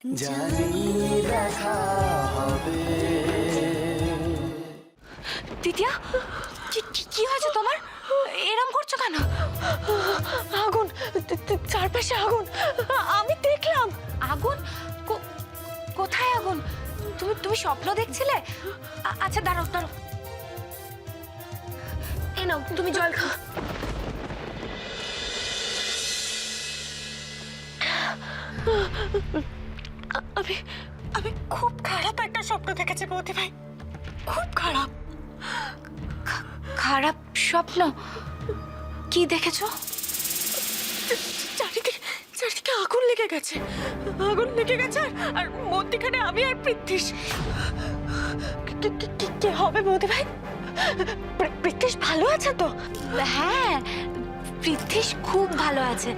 জানি দেখা হবে। দিদিয়া, কি হয়েছে তোমার? এরম করছো কেন? আগুন, চারপাশে আগুন, আমি দেখলাম। আগুন? কোথায় আগুন? তুমি স্বপ্ন দেখছিলে? আচ্ছা দাঁড়াও দাঁড়াও, এই নাও তুমি জল খাও। আমি আমি খুব খারাপ একটা স্বপ্ন দেখেছি বৌদি ভাই, খুব খারাপ। খারাপ স্বপ্ন? কি দেখেছো? চারিদিকে আগুন লেগে গেছে, আগুন লেগে গেছে, আর মধ্যখানে আমি আর পৃথ্বীশ। কি হবে বৌদি ভাই? পৃথ্বীশ ভালো আছে তো? হ্যাঁ, পৃথ্বীশ খুব ভালো আছে।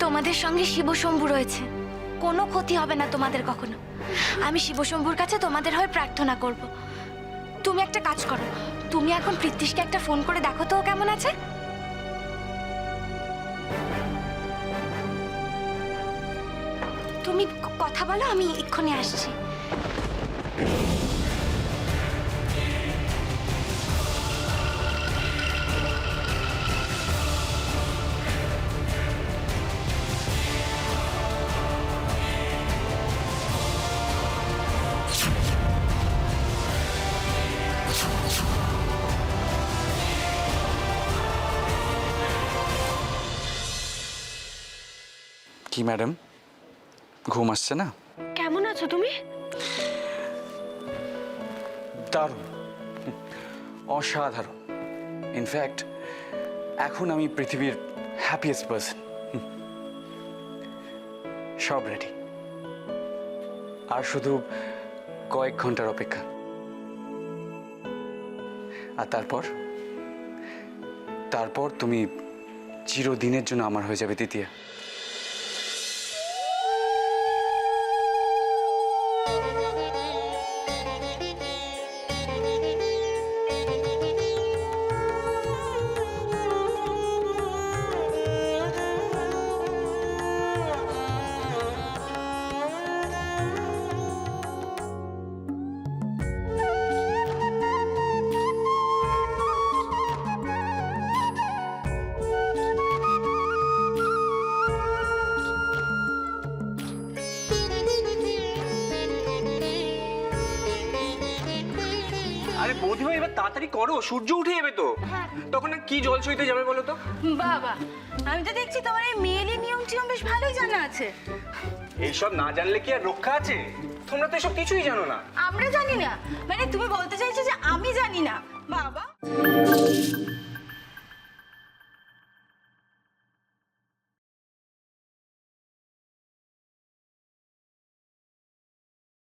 তোমাদের সঙ্গে শিবশম্ভু রয়েছে, কোনো ক্ষতি হবে না তোমাদের কখনো। আমি শিবশম্ভুর কাছে তোমাদের হয়ে প্রার্থনা করব। তুমি একটা কাজ করো, তুমি এখন পৃথ্বীশকে একটা ফোন করে দেখো তো ও কেমন আছে। তুমি কথা বলো, আমি এক্ষুনি আসছি। কি ম্যাডাম, ঘুম আসছে না? কেমন আছো তুমি? দারুণ, অসাধারণ। ইনফ্যাক্ট এখন আমি পৃথিবীর হ্যাপিয়েস্ট পার্সন। সব রেডি, আর শুধু কয়েক ঘন্টার অপেক্ষা। আর তারপর তুমি চিরদিনের জন্য আমার হয়ে যাবে দ্বিতীয়। আরে বৌদি ভাই, এবার তাড়াতাড়ি করো, সূর্য উঠে যাবে তো। তখন আর কি জল সইতে যাবে বলো তো? বাবা, আমি তো দেখছি তোমার এই মেয়েলি নিয়ম টিয়ম বেশ ভালোই জানা আছে। এইসব না জানলে কি আর রক্ষা আছে? তোমরা তো এসব কিছুই জানো না। আমরা জানি না মানে তুমি বলতে চাইছো যে আমি জানি না? বাবা